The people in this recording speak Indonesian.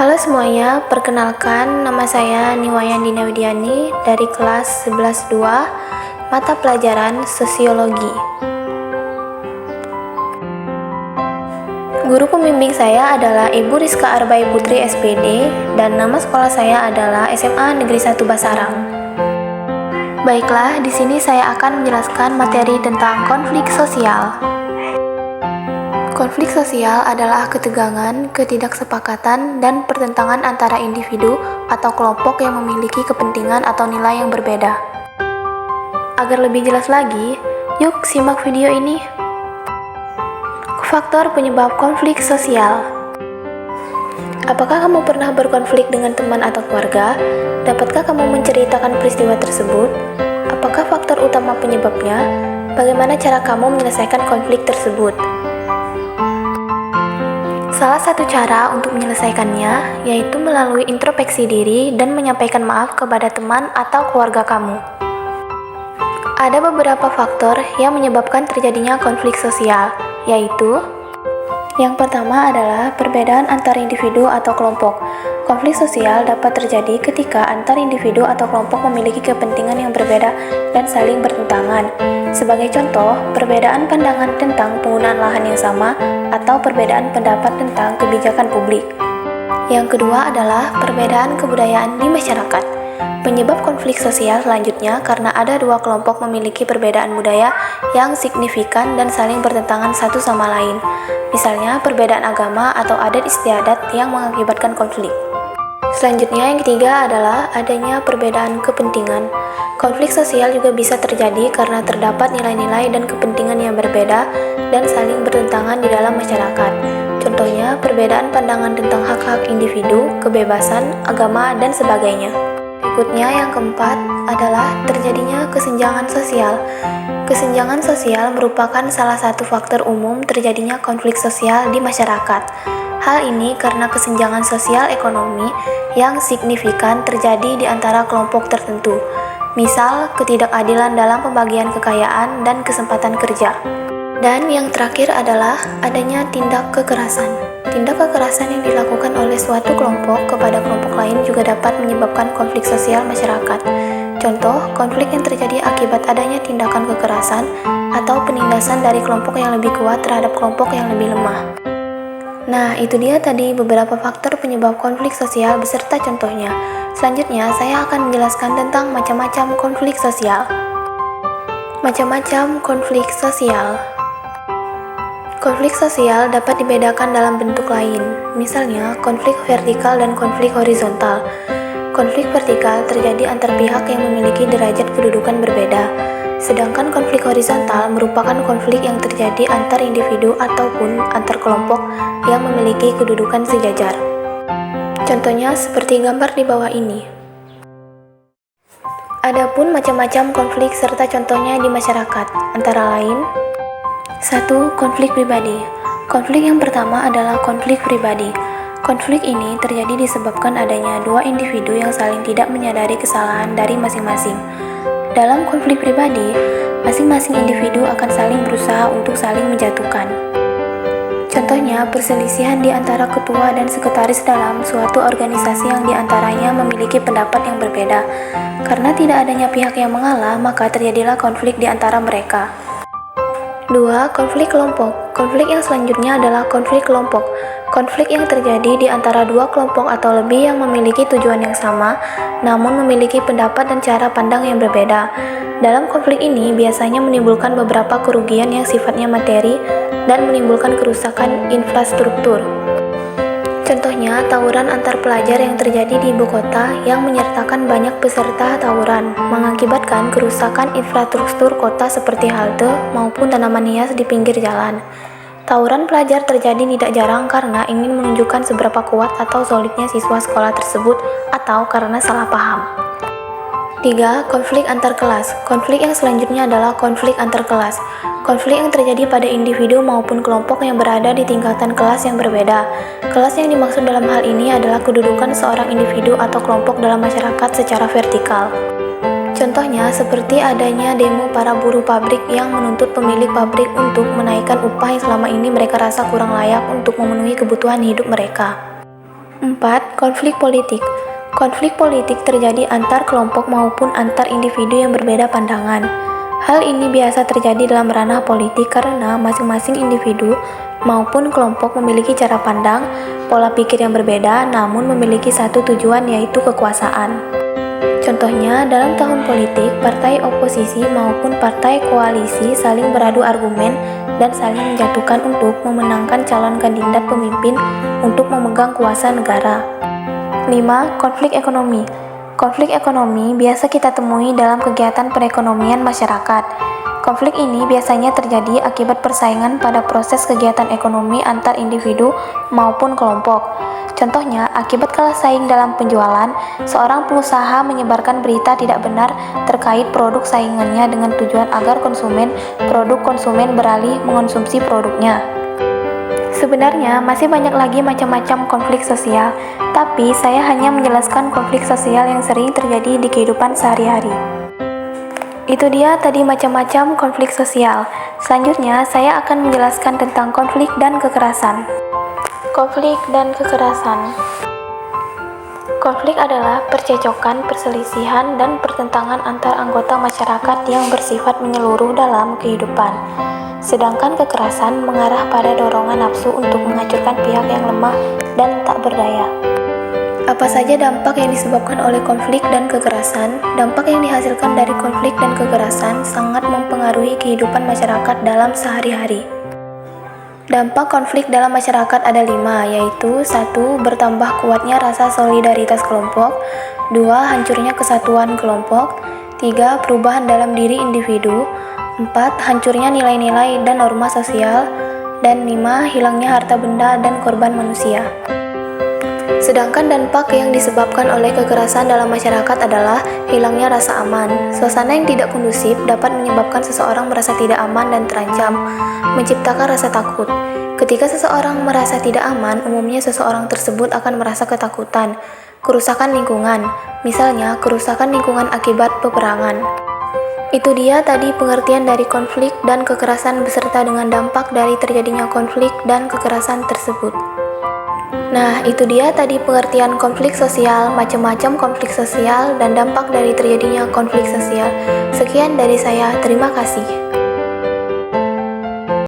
Halo semuanya, perkenalkan nama saya Niwayan Dina Widiani dari kelas 11-2 mata pelajaran Sosiologi. Guru pembimbing saya adalah Ibu Rizka Arbai Putri SPD dan nama sekolah saya adalah SMA Negeri 1 Basarang. Baiklah, di sini saya akan menjelaskan materi tentang konflik sosial. Konflik sosial adalah ketegangan, ketidaksepakatan, dan pertentangan antara individu atau kelompok yang memiliki kepentingan atau nilai yang berbeda. Agar lebih jelas lagi, yuk simak video ini. Faktor penyebab konflik sosial. Apakah kamu pernah berkonflik dengan teman atau keluarga? Dapatkah kamu menceritakan peristiwa tersebut? Apakah faktor utama penyebabnya? Bagaimana cara kamu menyelesaikan konflik tersebut? Salah satu cara untuk menyelesaikannya yaitu melalui introspeksi diri dan menyampaikan maaf kepada teman atau keluarga kamu. Ada beberapa faktor yang menyebabkan terjadinya konflik sosial, yaitu yang pertama adalah perbedaan antar individu atau kelompok. Konflik sosial dapat terjadi ketika antar individu atau kelompok memiliki kepentingan yang berbeda dan saling bertentangan. Sebagai contoh, perbedaan pandangan tentang penggunaan lahan yang sama atau perbedaan pendapat tentang kebijakan publik. Yang kedua adalah perbedaan kebudayaan di masyarakat. Penyebab konflik sosial selanjutnya karena ada dua kelompok memiliki perbedaan budaya yang signifikan dan saling bertentangan satu sama lain. Misalnya, perbedaan agama atau adat istiadat yang mengakibatkan konflik. Selanjutnya, yang ketiga adalah adanya perbedaan kepentingan. Konflik sosial juga bisa terjadi karena terdapat nilai-nilai dan kepentingan yang berbeda dan saling bertentangan di dalam masyarakat. Contohnya, perbedaan pandangan tentang hak-hak individu, kebebasan, agama, dan sebagainya. Berikutnya, yang keempat adalah terjadinya kesenjangan sosial. Kesenjangan sosial merupakan salah satu faktor umum terjadinya konflik sosial di masyarakat. Hal ini karena kesenjangan sosial ekonomi yang signifikan terjadi di antara kelompok tertentu. Misal, ketidakadilan dalam pembagian kekayaan dan kesempatan kerja. Dan yang terakhir adalah adanya tindak kekerasan. Tindak kekerasan yang dilakukan oleh suatu kelompok kepada kelompok lain juga dapat menyebabkan konflik sosial masyarakat. Contoh, konflik yang terjadi akibat adanya tindakan kekerasan atau penindasan dari kelompok yang lebih kuat terhadap kelompok yang lebih lemah. Nah, itu dia tadi beberapa faktor penyebab konflik sosial beserta contohnya. Selanjutnya, saya akan menjelaskan tentang macam-macam konflik sosial. Macam-macam konflik sosial. Konflik sosial dapat dibedakan dalam bentuk lain, misalnya konflik vertikal dan konflik horizontal. Konflik vertikal terjadi antar pihak yang memiliki derajat kedudukan berbeda, sedangkan konflik horizontal merupakan konflik yang terjadi antar individu ataupun antar kelompok yang memiliki kedudukan sejajar. Contohnya seperti gambar di bawah ini. Adapun macam-macam konflik serta contohnya di masyarakat, antara lain 1. Konflik pribadi. Konflik yang pertama adalah konflik pribadi. Konflik ini terjadi disebabkan adanya dua individu yang saling tidak menyadari kesalahan dari masing-masing. Dalam konflik pribadi, masing-masing individu akan saling berusaha untuk saling menjatuhkan. Contohnya, perselisihan di antara ketua dan sekretaris dalam suatu organisasi yang diantaranya memiliki pendapat yang berbeda. Karena tidak adanya pihak yang mengalah, maka terjadilah konflik di antara mereka. 2. Konflik kelompok. Konflik yang selanjutnya adalah konflik kelompok. Konflik yang terjadi di antara dua kelompok atau lebih yang memiliki tujuan yang sama, namun memiliki pendapat dan cara pandang yang berbeda. Dalam konflik ini biasanya menimbulkan beberapa kerugian yang sifatnya materi dan menimbulkan kerusakan infrastruktur. Contohnya, tawuran antar pelajar yang terjadi di ibu kota yang menyertakan banyak peserta tawuran, mengakibatkan kerusakan infrastruktur kota seperti halte maupun tanaman hias di pinggir jalan. Tawuran pelajar terjadi tidak jarang karena ingin menunjukkan seberapa kuat atau solidnya siswa sekolah tersebut atau karena salah paham. 3. Konflik antar kelas. Konflik yang selanjutnya adalah konflik antar kelas. Konflik yang terjadi pada individu maupun kelompok yang berada di tingkatan kelas yang berbeda. Kelas yang dimaksud dalam hal ini adalah kedudukan seorang individu atau kelompok dalam masyarakat secara vertikal. Contohnya seperti adanya demo para buruh pabrik yang menuntut pemilik pabrik untuk menaikkan upah yang selama ini mereka rasa kurang layak untuk memenuhi kebutuhan hidup mereka. 4. Konflik politik. Konflik politik terjadi antar kelompok maupun antar individu yang berbeda pandangan. Hal ini biasa terjadi dalam ranah politik karena masing-masing individu maupun kelompok memiliki cara pandang, pola pikir yang berbeda namun memiliki satu tujuan yaitu kekuasaan. Contohnya, dalam tahun politik, partai oposisi maupun partai koalisi saling beradu argumen dan saling menjatuhkan untuk memenangkan calon kandidat pemimpin untuk memegang kuasa negara. 5. Konflik ekonomi. Konflik ekonomi biasa kita temui dalam kegiatan perekonomian masyarakat. Konflik ini biasanya terjadi akibat persaingan pada proses kegiatan ekonomi antar individu maupun kelompok. Contohnya, akibat kalah saing dalam penjualan, seorang pengusaha menyebarkan berita tidak benar terkait produk saingannya dengan tujuan agar produk konsumen beralih mengonsumsi produknya. Sebenarnya masih banyak lagi macam-macam konflik sosial, tapi saya hanya menjelaskan konflik sosial yang sering terjadi di kehidupan sehari-hari. Itu dia tadi macam-macam konflik sosial. Selanjutnya, saya akan menjelaskan tentang konflik dan kekerasan. Konflik dan kekerasan. Konflik adalah percecokan, perselisihan, dan pertentangan antar anggota masyarakat yang bersifat menyeluruh dalam kehidupan. Sedangkan kekerasan mengarah pada dorongan nafsu untuk menghancurkan pihak yang lemah dan tak berdaya. Apa saja dampak yang disebabkan oleh konflik dan kekerasan? Dampak yang dihasilkan dari konflik dan kekerasan sangat mempengaruhi kehidupan masyarakat dalam sehari-hari. Dampak konflik dalam masyarakat ada 5, yaitu 1. Bertambah kuatnya rasa solidaritas kelompok. 2. Hancurnya kesatuan kelompok. 3. Perubahan dalam diri individu. 4. Hancurnya nilai-nilai dan norma sosial. Dan 5. Hilangnya harta benda dan korban manusia. Sedangkan dampak yang disebabkan oleh kekerasan dalam masyarakat adalah hilangnya rasa aman. Suasana yang tidak kondusif dapat menyebabkan seseorang merasa tidak aman dan terancam, menciptakan rasa takut. Ketika seseorang merasa tidak aman, umumnya seseorang tersebut akan merasa ketakutan. Kerusakan lingkungan, misalnya kerusakan lingkungan akibat peperangan. Itu dia tadi pengertian dari konflik dan kekerasan beserta dengan dampak dari terjadinya konflik dan kekerasan tersebut. Nah, itu dia tadi pengertian konflik sosial, macam-macam konflik sosial, dan dampak dari terjadinya konflik sosial. Sekian dari saya, terima kasih.